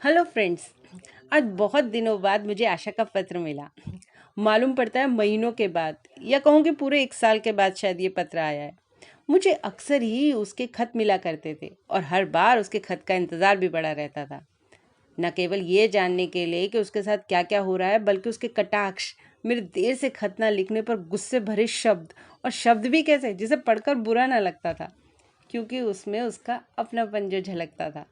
Hello friends. आज बहुत दिनों बाद मुझे आशा का पत्र मिला। मालूम पड़ता है महीनों के बाद, या कहूँ कि पूरे 1 साल के बाद शायद ये पत्र आया है। मुझे अक्सर ही उसके खत मिला करते थे और हर बार उसके खत का इंतज़ार भी बड़ा रहता था। न केवल ये जानने के लिए कि उसके साथ क्या क्या हो रहा है, बल्कि उसके कटाक्ष, मेरे देर से खत ना लिखने पर गुस्से भरे शब्द, और शब्द भी कैसे जिसे पढ़कर बुरा ना लगता था, क्योंकि उसमें उसका अपनापन जो झलकता था।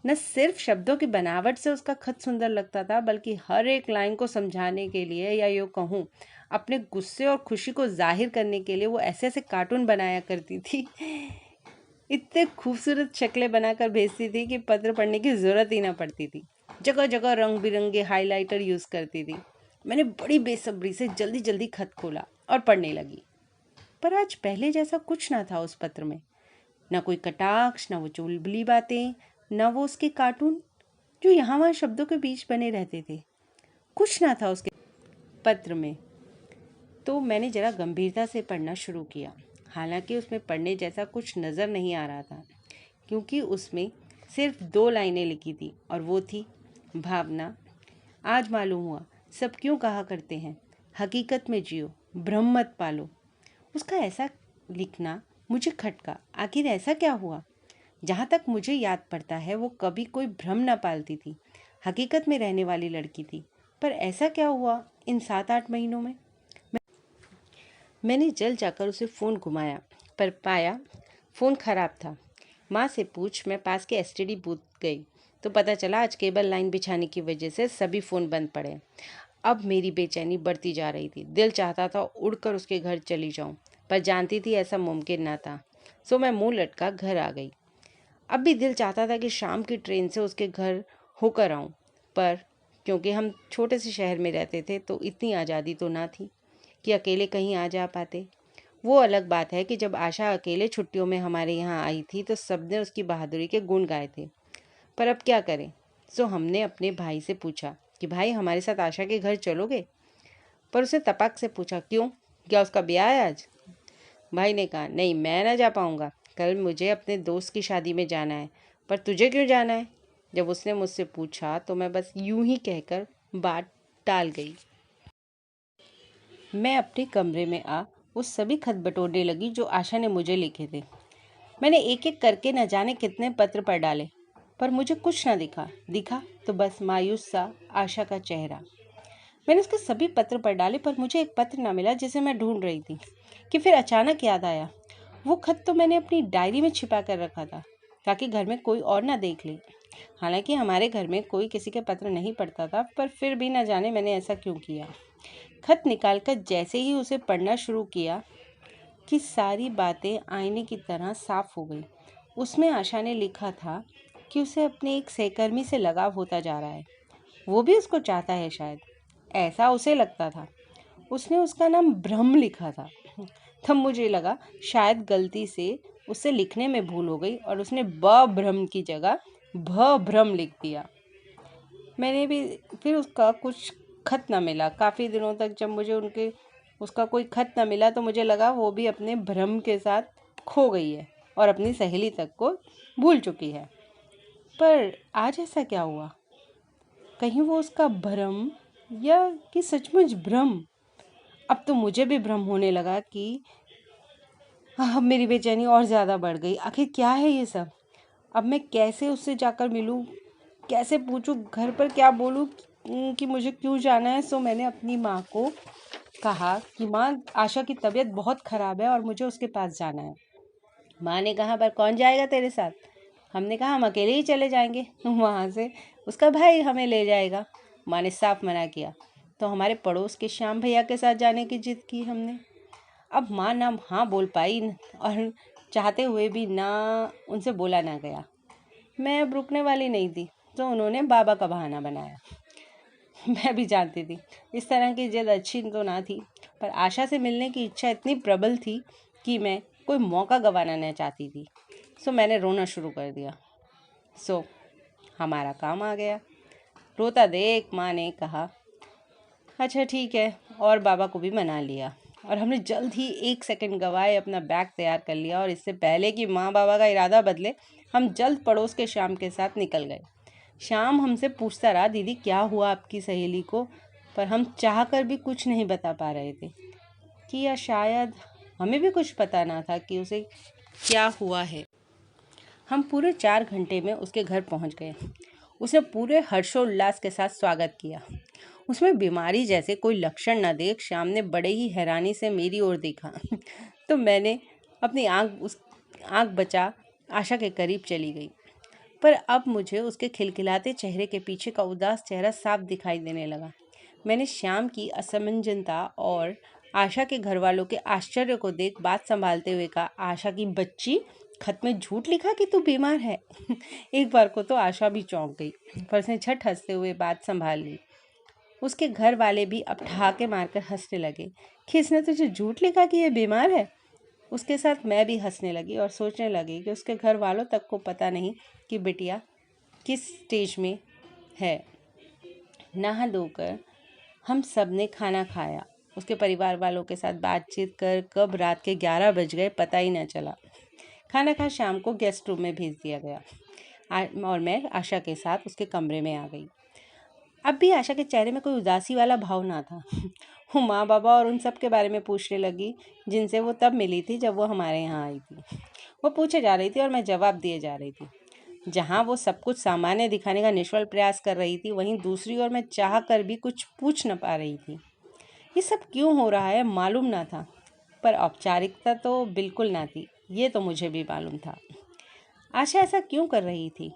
न सिर्फ शब्दों की बनावट से उसका खत सुंदर लगता था, बल्कि हर एक लाइन को समझाने के लिए, या यूँ कहूँ अपने गुस्से और खुशी को जाहिर करने के लिए, वो ऐसे ऐसे कार्टून बनाया करती थी। इतने खूबसूरत शक्लें बनाकर भेजती थी कि पत्र पढ़ने की ज़रूरत ही ना पड़ती थी। जगह जगह रंग बिरंगे हाइलाइटर यूज़ करती थी। मैंने बड़ी बेसब्री से जल्दी जल्दी खत खोला और पढ़ने लगी। पर आज पहले जैसा कुछ ना था उस पत्र में। ना कोई कटाक्ष, ना वो चुलबुली बातें, ना वो उसके कार्टून जो यहाँ वहाँ शब्दों के बीच बने रहते थे। कुछ ना था उसके पत्र में। तो मैंने जरा गंभीरता से पढ़ना शुरू किया। हालांकि उसमें पढ़ने जैसा कुछ नज़र नहीं आ रहा था, क्योंकि उसमें सिर्फ 2 लाइनें लिखी थी, और वो थी, भावना, आज मालूम हुआ सब क्यों कहा करते हैं, हकीकत में जियो, भ्रम मत पालो। उसका ऐसा लिखना मुझे खटका। आखिर ऐसा क्या हुआ? जहाँ तक मुझे याद पड़ता है, वो कभी कोई भ्रम न पालती थी, हकीकत में रहने वाली लड़की थी। पर ऐसा क्या हुआ इन 7-8 महीनों में? मैंने जल्द जाकर उसे फ़ोन घुमाया, पर पाया फ़ोन ख़राब था। माँ से पूछ मैं पास के एसटीडी बूथ गई, तो पता चला आज केबल लाइन बिछाने की वजह से सभी फ़ोन बंद पड़े। अब मेरी बेचैनी बढ़ती जा रही थी। दिल चाहता था उड़कर उसके घर चली जाऊं, पर जानती थी ऐसा मुमकिन ना था। सो मैं मुंह लटका घर आ गई। अब भी दिल चाहता था कि शाम की ट्रेन से उसके घर होकर आऊं, पर क्योंकि हम छोटे से शहर में रहते थे, तो इतनी आज़ादी तो ना थी कि अकेले कहीं आ जा पाते। वो अलग बात है कि जब आशा अकेले छुट्टियों में हमारे यहाँ आई थी, तो सबने उसकी बहादुरी के गुण गाए थे। पर अब क्या करें? सो हमने अपने भाई से पूछा कि भाई, हमारे साथ आशा के घर चलोगे? पर उसने तपाक से पूछा, क्यों, क्या उसका ब्याह है आज? भाई ने कहा, नहीं, मैं ना जा पाऊँगा, कल मुझे अपने दोस्त की शादी में जाना है। पर तुझे क्यों जाना है? जब उसने मुझसे पूछा, तो मैं बस यूं ही कहकर बात टाल गई। मैं अपने कमरे में आ वो सभी खत बटोरने लगी जो आशा ने मुझे लिखे थे। मैंने एक एक करके न जाने कितने पत्र पढ़ डाले, पर मुझे कुछ न दिखा तो बस मायूस सा आशा का चेहरा। मैंने उसके सभी पत्र पढ़ डाले, पर मुझे एक पत्र न मिला जिसे मैं ढूंढ रही थी, कि फिर अचानक याद आया, वो खत तो मैंने अपनी डायरी में छिपा कर रखा था, ताकि घर में कोई और ना देख ले। हालांकि हमारे घर में कोई किसी के पत्र नहीं पढ़ता था, पर फिर भी न जाने मैंने ऐसा क्यों किया। खत निकालकर जैसे ही उसे पढ़ना शुरू किया कि सारी बातें आईने की तरह साफ हो गई। उसमें आशा ने लिखा था कि उसे अपने एक सहकर्मी से लगाव होता जा रहा है। वो भी उसको चाहता है शायद, ऐसा उसे लगता था। उसने उसका नाम भ्रम लिखा था। तब मुझे लगा शायद गलती से उसे लिखने में भूल हो गई और उसने ब भ्रम की जगह भ भ्रम लिख दिया। मैंने भी फिर उसका कुछ खत ना मिला काफ़ी दिनों तक। जब मुझे उसका कोई खत ना मिला, तो मुझे लगा वो भी अपने भ्रम के साथ खो गई है और अपनी सहेली तक को भूल चुकी है। पर आज ऐसा क्या हुआ? कहीं वो उसका भ्रम, या कि सचमुच भ्रम? अब तो मुझे भी भ्रम होने लगा कि अब मेरी बेचैनी और ज़्यादा बढ़ गई। आखिर क्या है ये सब? अब मैं कैसे उससे जाकर मिलूं, कैसे पूछूं, घर पर क्या बोलूं कि मुझे क्यों जाना है? सो मैंने अपनी माँ को कहा कि माँ, आशा की तबीयत बहुत ख़राब है और मुझे उसके पास जाना है। माँ ने कहा, पर कौन जाएगा तेरे साथ? हमने कहा, हम अकेले ही चले जाएंगे, वहाँ से उसका भाई हमें ले जाएगा। माँ ने साफ मना किया। तो हमारे पड़ोस के श्याम भैया के साथ जाने की जिद की हमने। अब माँ ना हाँ बोल पाई, और चाहते हुए भी ना उनसे बोला ना गया। मैं अब रुकने वाली नहीं थी, तो उन्होंने बाबा का बहाना बनाया। मैं भी जानती थी इस तरह की जिद अच्छी तो ना थी, पर आशा से मिलने की इच्छा इतनी प्रबल थी कि मैं कोई मौका गंवाना न चाहती थी। सो मैंने रोना शुरू कर दिया। सो हमारा काम आ गया। रोता देख माँ ने कहा, अच्छा ठीक है, और बाबा को भी मना लिया। और हमने जल्द ही 1 सेकंड गवाए अपना बैग तैयार कर लिया, और इससे पहले कि माँ बाबा का इरादा बदले, हम जल्द पड़ोस के श्याम के साथ निकल गए। शाम हमसे पूछता रहा, दीदी क्या हुआ आपकी सहेली को, पर हम चाह कर भी कुछ नहीं बता पा रहे थे कि या शायद हमें भी कुछ पता ना था कि उसे क्या हुआ है। हम पूरे 4 घंटे में उसके घर पहुंच गए। उसने पूरे हर्षोल्लास के साथ स्वागत किया। उसमें बीमारी जैसे कोई लक्षण न देख श्याम ने बड़े ही हैरानी से मेरी ओर देखा तो मैंने अपनी आंख बचा आशा के करीब चली गई। पर अब मुझे उसके खिलखिलाते चेहरे के पीछे का उदास चेहरा साफ दिखाई देने लगा। मैंने श्याम की असमंजसता और आशा के घर वालों के आश्चर्य को देख बात संभालते हुए कहा, आशा की बच्ची, खत में झूठ लिखा कि तू बीमार है। एक बार को तो आशा भी चौंक गई, पर उसने झट हंसते हुए बात संभाल ली। उसके घर वाले भी अब ठहाके मारकर हंसने लगे कि इसने तुझे झूठ लिखा कि ये बीमार है। उसके साथ मैं भी हंसने लगी और सोचने लगी कि उसके घर वालों तक को पता नहीं कि बिटिया किस स्टेज में है। नहा धोकर हम सब ने खाना खाया। उसके परिवार वालों के साथ बातचीत कर कब रात के 11 बज गए पता ही न चला। खाना खा शाम को गेस्ट रूम में भेज दिया गया और मैं आशा के साथ उसके कमरे में आ गई। अब भी आशा के चेहरे में कोई उदासी वाला भाव ना था। वो माँ बाबा और उन सब के बारे में पूछने लगी जिनसे वो तब मिली थी जब वो हमारे यहाँ आई थी। वो पूछे जा रही थी और मैं जवाब दिए जा रही थी। जहाँ वो सब कुछ सामान्य दिखाने का निष्फल प्रयास कर रही थी, वहीं दूसरी ओर मैं चाह कर भी कुछ पूछ न पा रही थी। ये सब क्यों हो रहा है मालूम ना था, पर औपचारिकता तो बिल्कुल ना थी, ये तो मुझे भी मालूम था। आशा ऐसा क्यों कर रही थी?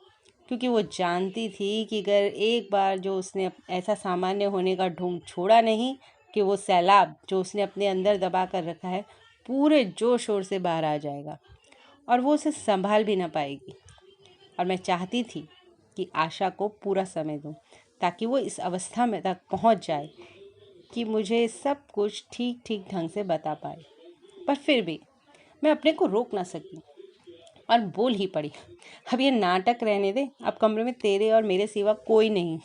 क्योंकि वो जानती थी कि अगर एक बार जो उसने ऐसा सामान्य होने का ढोंग छोड़ा नहीं, कि वो सैलाब जो उसने अपने अंदर दबा कर रखा है पूरे जोर शोर से बाहर आ जाएगा और वो उसे संभाल भी ना पाएगी। और मैं चाहती थी कि आशा को पूरा समय दूं ताकि वो इस अवस्था में तक पहुंच जाए कि मुझे सब कुछ ठीक ठीक ढंग से बता पाए। पर फिर भी मैं अपने को रोक ना सकी और बोल ही पड़ी, अब ये नाटक रहने दे, अब कमरे में तेरे और मेरे सिवा कोई नहीं।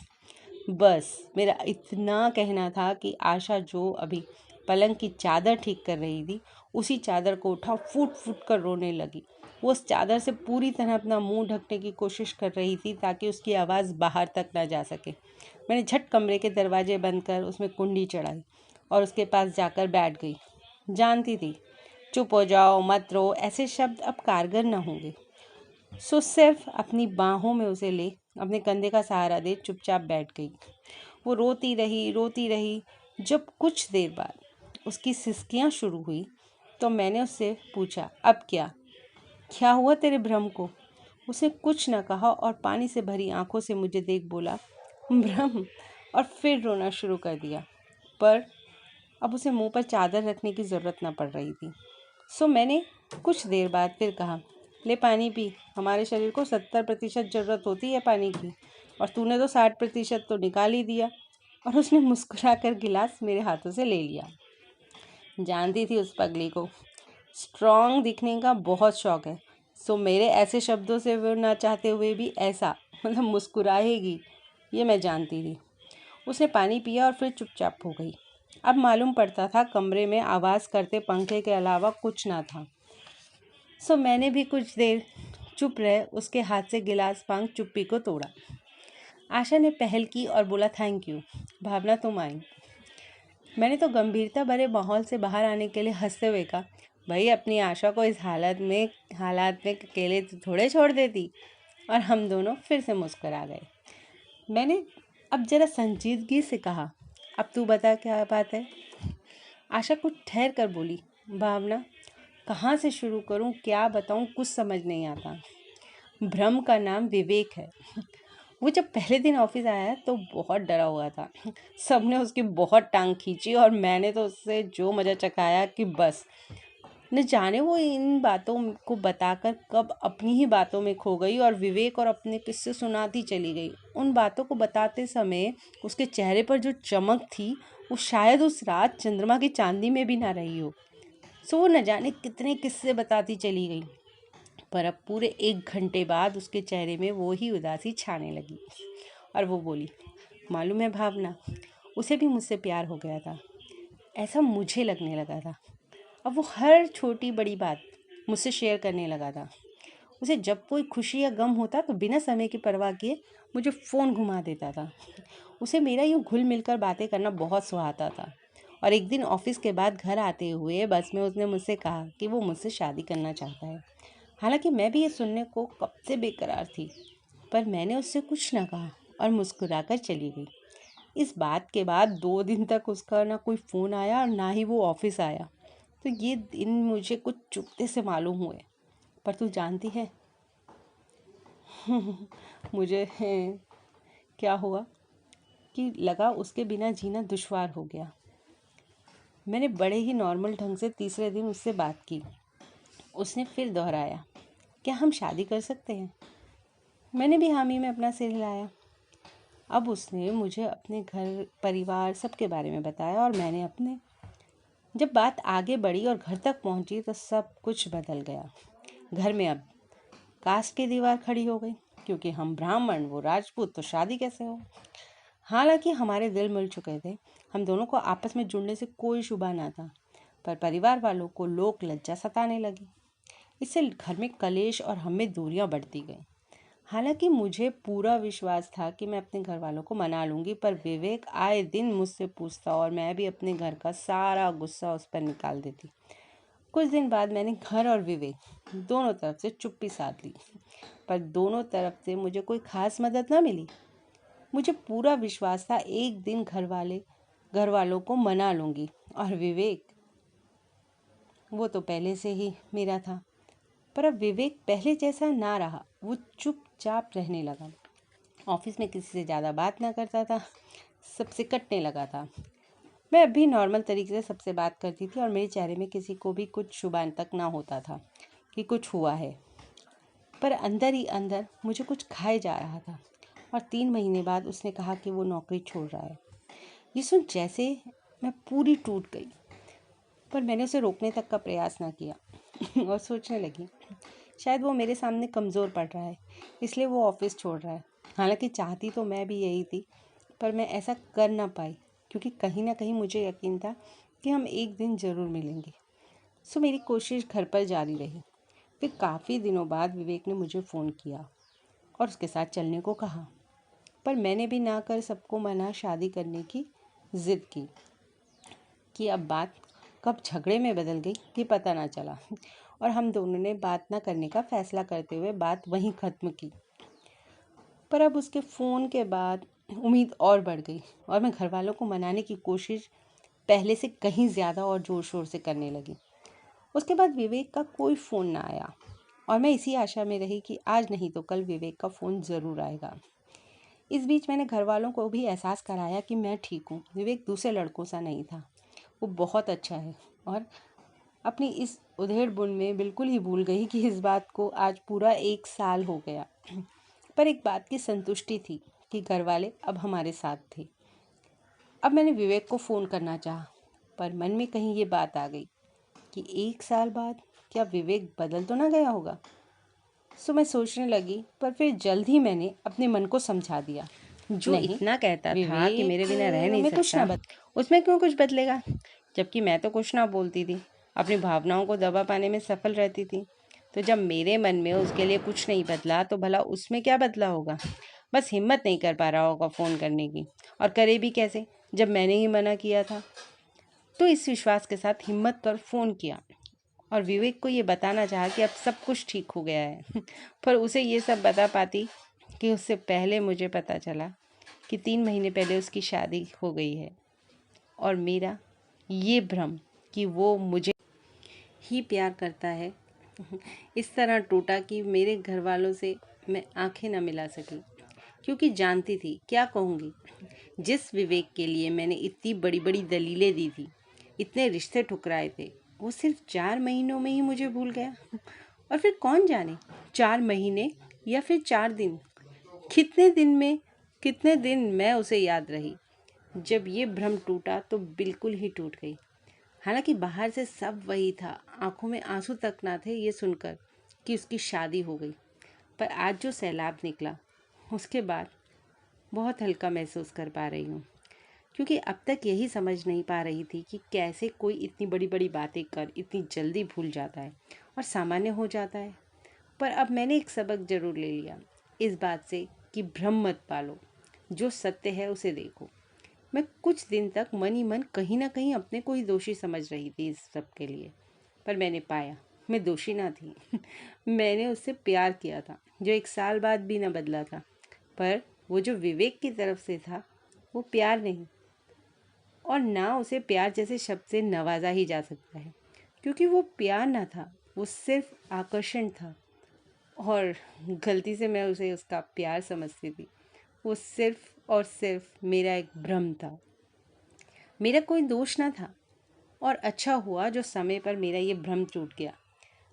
बस मेरा इतना कहना था कि आशा जो अभी पलंग की चादर ठीक कर रही थी, उसी चादर को उठा फूट फूट कर रोने लगी। वो उस चादर से पूरी तरह अपना मुंह ढकने की कोशिश कर रही थी ताकि उसकी आवाज़ बाहर तक ना जा सके। मैंने झट कमरे के दरवाजे बंद कर उसमें कुंडी चढ़ाई और उसके पास जाकर बैठ गई। जानती थी चुप हो जाओ, मत रो, ऐसे शब्द अब कारगर न होंगे। सो सिर्फ अपनी बाहों में उसे ले अपने कंधे का सहारा दे चुपचाप बैठ गई। वो रोती रही। जब कुछ देर बाद उसकी सिसकियां शुरू हुई तो मैंने उससे पूछा, अब क्या हुआ तेरे भ्रम को? उसने कुछ न कहा और पानी से भरी आंखों से मुझे देख बोला, भ्रम, और फिर रोना शुरू कर दिया। पर अब उसे मुंह पर चादर रखने की ज़रूरत न पड़ रही थी। सो मैंने कुछ देर बाद फिर कहा, ले पानी पी, हमारे शरीर को 70% ज़रूरत होती है पानी की, और तूने तो 60% तो निकाल ही दिया। और उसने मुस्कुराकर गिलास मेरे हाथों से ले लिया। जानती थी उस पगली को स्ट्रॉन्ग दिखने का बहुत शौक है, सो मेरे ऐसे शब्दों से वो ना चाहते हुए भी ऐसा मुस्कुराएगी, ये मैं जानती थी। उसने पानी पिया और फिर चुपचाप हो गई। अब मालूम पड़ता था कमरे में आवाज़ करते पंखे के अलावा कुछ ना था। सो मैंने भी कुछ देर चुप रहे उसके हाथ से गिलास मांग चुप्पी को तोड़ा। आशा ने पहल की और बोला, थैंक यू भावना, तुम आई। मैंने तो गंभीरता भरे माहौल से बाहर आने के लिए हंसते हुए कहा, भाई अपनी आशा को इस हालात में अकेले थोड़े छोड़ देती। और हम दोनों फिर से मुस्कुरा गए। मैंने अब जरा संजीदगी से कहा, अब तू बता क्या बात है? आशा कुछ ठहर कर बोली, भावना कहाँ से शुरू करूँ, क्या बताऊँ, कुछ समझ नहीं आता। भ्रम का नाम विवेक है। वो जब पहले दिन ऑफिस आया तो बहुत डरा हुआ था। सबने उसकी बहुत टांग खींची और मैंने तो उससे जो मज़ा चखाया कि बस। न जाने वो इन बातों को बताकर कब अपनी ही बातों में खो गई और विवेक और अपने किस्से सुनाती चली गई। उन बातों को बताते समय उसके चेहरे पर जो चमक थी वो शायद उस रात चंद्रमा की चांदी में भी ना रही हो। सो वो न जाने कितने किस्से बताती चली गई, पर अब पूरे 1 घंटे बाद उसके चेहरे में वो ही उदासी छाने लगी और वो बोली, मालूम है भावना, उसे भी मुझसे प्यार हो गया था, ऐसा मुझे लगने लगा था। अब वो हर छोटी बड़ी बात मुझसे शेयर करने लगा था। उसे जब कोई खुशी या गम होता तो बिना समय की परवाह किए मुझे फ़ोन घुमा देता था। उसे मेरा यूँ घुल मिलकर बातें करना बहुत सुहाता था। और एक दिन ऑफिस के बाद घर आते हुए बस में उसने मुझसे कहा कि वो मुझसे शादी करना चाहता है। हालांकि मैं भी ये सुनने को कब से बेकरार थी, पर मैंने उससे कुछ न कहा और मुस्कुराकर चली गई। इस बात के बाद 2 दिन तक उसका ना कोई फ़ोन आया और ना ही वो ऑफिस आया। तो ये दिन मुझे कुछ चुपते से मालूम हुए। पर तू जानती है मुझे क्या हुआ कि लगा उसके बिना जीना दुश्वार हो गया। मैंने बड़े ही नॉर्मल ढंग से तीसरे दिन उससे बात की। उसने फिर दोहराया, क्या हम शादी कर सकते हैं? मैंने भी हामी में अपना सिर हिलाया। अब उसने मुझे अपने घर परिवार सबके बारे में बताया और मैंने अपने। जब बात आगे बढ़ी और घर तक पहुंची तो सब कुछ बदल गया। घर में अब कास्ट की दीवार खड़ी हो गई, क्योंकि हम ब्राह्मण वो राजपूत, तो शादी कैसे हो। हालांकि हमारे दिल मिल चुके थे, हम दोनों को आपस में जुड़ने से कोई शुबा ना था, पर परिवार वालों को लोक लज्जा सताने लगी। इससे घर में कलेश और हम में दूरियां बढ़ती गईं। हालांकि मुझे पूरा विश्वास था कि मैं अपने घर वालों को मना लूंगी, पर विवेक आए दिन मुझसे पूछता और मैं भी अपने घर का सारा गुस्सा उस पर निकाल देती। कुछ दिन बाद मैंने घर और विवेक दोनों तरफ से चुप्पी साध ली, पर दोनों तरफ से मुझे कोई खास मदद ना मिली। मुझे पूरा विश्वास था एक दिन घर वालों को मना लूंगी, और विवेक वो तो पहले से ही मेरा था। पर अब विवेक पहले जैसा ना रहा। वो चुपचाप रहने लगा, ऑफिस में किसी से ज़्यादा बात ना करता था, सबसे कटने लगा था। मैं अब भी नॉर्मल तरीके से सबसे बात करती थी और मेरे चेहरे में किसी को भी कुछ शुबान तक ना होता था कि कुछ हुआ है, पर अंदर ही अंदर मुझे कुछ खाए जा रहा था। और 3 महीने बाद उसने कहा कि वो नौकरी छोड़ रहा है। ये सुन जैसे मैं पूरी टूट गई, पर मैंने उसे रोकने तक का प्रयास ना किया और सोचने लगी शायद वो मेरे सामने कमज़ोर पड़ रहा है, इसलिए वो ऑफिस छोड़ रहा है। हालांकि चाहती तो मैं भी यही थी, पर मैं ऐसा कर ना पाई, क्योंकि कहीं ना कहीं मुझे यकीन था कि हम एक दिन ज़रूर मिलेंगे। सो मेरी कोशिश घर पर जारी रही। फिर काफ़ी दिनों बाद विवेक ने मुझे फ़ोन किया और उसके साथ चलने को कहा, पर मैंने भी ना कर सबको मना शादी करने की ज़िद की कि अब बात कब झगड़े में बदल गई ये पता ना चला, और हम दोनों ने बात ना करने का फैसला करते हुए बात वहीं ख़त्म की। पर अब उसके फ़ोन के बाद उम्मीद और बढ़ गई और मैं घर वालों को मनाने की कोशिश पहले से कहीं ज़्यादा और ज़ोर शोर से करने लगी। उसके बाद विवेक का कोई फ़ोन ना आया और मैं इसी आशा में रही कि आज नहीं तो कल विवेक का फ़ोन ज़रूर आएगा। इस बीच मैंने घर वालों को भी एहसास कराया कि मैं ठीक हूँ, विवेक दूसरे लड़कों सा नहीं था, वो बहुत अच्छा है। और अपनी इस उधेड़-बुन में बिल्कुल ही भूल गई कि इस बात को आज पूरा 1 साल हो गया। पर एक बात की संतुष्टि थी कि घरवाले अब हमारे साथ थे। अब मैंने विवेक को फ़ोन करना चाहा, पर मन में कहीं ये बात आ गई कि 1 साल बाद क्या विवेक बदल तो ना गया होगा। सो मैं सोचने लगी, पर फिर जल्द ही मैंने अपने मन को समझा दिया, जो नहीं, इतना कहता था कि मेरे बिना रह नहीं में कुछ ना सकता, उसमें क्यों कुछ बदलेगा। जबकि मैं तो कुछ ना बोलती थी, अपनी भावनाओं को दबा पाने में सफल रहती थी। तो जब मेरे मन में उसके लिए कुछ नहीं बदला तो भला उसमें क्या बदला होगा। बस हिम्मत नहीं कर पा रहा होगा फ़ोन करने की, और करे भी कैसे जब मैंने ही मना किया था। तो इस विश्वास के साथ हिम्मत कर फ़ोन किया और विवेक को ये बताना चाहा कि अब सब कुछ ठीक हो गया है। पर उसे ये सब बता पाती कि उससे पहले मुझे पता चला कि 3 महीने पहले उसकी शादी हो गई है, और मेरा ये भ्रम कि वो मुझे ही प्यार करता है इस तरह टूटा कि मेरे घर वालों से मैं आंखें न मिला सकी, क्योंकि जानती थी क्या कहूँगी। जिस विवेक के लिए मैंने इतनी बड़ी बड़ी दलीलें दी थी, इतने रिश्ते ठुकराए थे, वो सिर्फ 4 महीनों में ही मुझे भूल गया। और फिर कौन जाने 4 महीने या फिर 4 दिन, कितने दिन में कितने दिन मैं उसे याद रही। जब ये भ्रम टूटा तो बिल्कुल ही टूट गई। हालांकि बाहर से सब वही था, आंखों में आंसू तक ना थे ये सुनकर कि उसकी शादी हो गई। पर आज जो सैलाब निकला उसके बाद बहुत हल्का महसूस कर पा रही हूँ, क्योंकि अब तक यही समझ नहीं पा रही थी कि कैसे कोई इतनी बड़ी बड़ी बातें कर इतनी जल्दी भूल जाता है और सामान्य हो जाता है। पर अब मैंने एक सबक जरूर ले लिया इस बात से कि भ्रम मत पालो, जो सत्य है उसे देखो। मैं कुछ दिन तक मन ही मन कहीं ना कहीं अपने को ही दोषी समझ रही थी इस सब के लिए, पर मैंने पाया मैं दोषी ना थी। मैंने उससे प्यार किया था, जो 1 साल बाद भी ना बदला था। पर वो जो विवेक की तरफ से था, वो प्यार नहीं, और ना उसे प्यार जैसे शब्द से नवाजा ही जा सकता है, क्योंकि वो प्यार ना था, वो सिर्फ आकर्षण था। और गलती से मैं उसे उसका प्यार समझती थी। वो सिर्फ और सिर्फ मेरा एक भ्रम था, मेरा कोई दोष ना था। और अच्छा हुआ जो समय पर मेरा ये भ्रम टूट गया,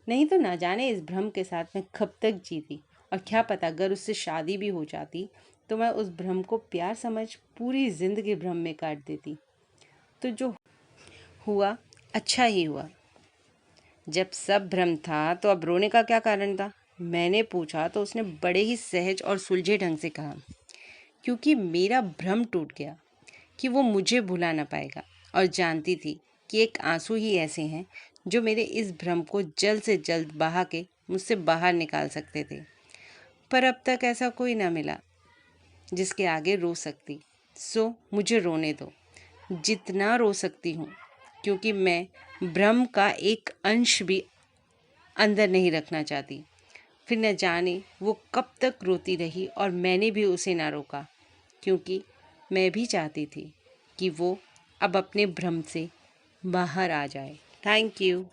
नहीं तो ना जाने इस भ्रम के साथ मैं कब तक जीती। और क्या पता अगर उससे शादी भी हो जाती तो मैं उस भ्रम को प्यार समझ पूरी जिंदगी भ्रम में काट देती। तो जो हुआ अच्छा ही हुआ। जब सब भ्रम था तो अब रोने का क्या कारण था, मैंने पूछा तो उसने बड़े ही सहज और सुलझे ढंग से कहा, क्योंकि मेरा भ्रम टूट गया कि वो मुझे भुला ना पाएगा। और जानती थी कि एक आंसू ही ऐसे हैं जो मेरे इस भ्रम को जल्द से जल्द बहा के मुझसे बाहर निकाल सकते थे। पर अब तक ऐसा कोई ना मिला जिसके आगे रो सकती। सो मुझे रोने दो, जितना रो सकती हूँ, क्योंकि मैं भ्रम का एक अंश भी अंदर नहीं रखना चाहती। फिर न जाने वो कब तक रोती रही और मैंने भी उसे ना रोका, क्योंकि मैं भी चाहती थी कि वो अब अपने भ्रम से बाहर आ जाए। Thank you.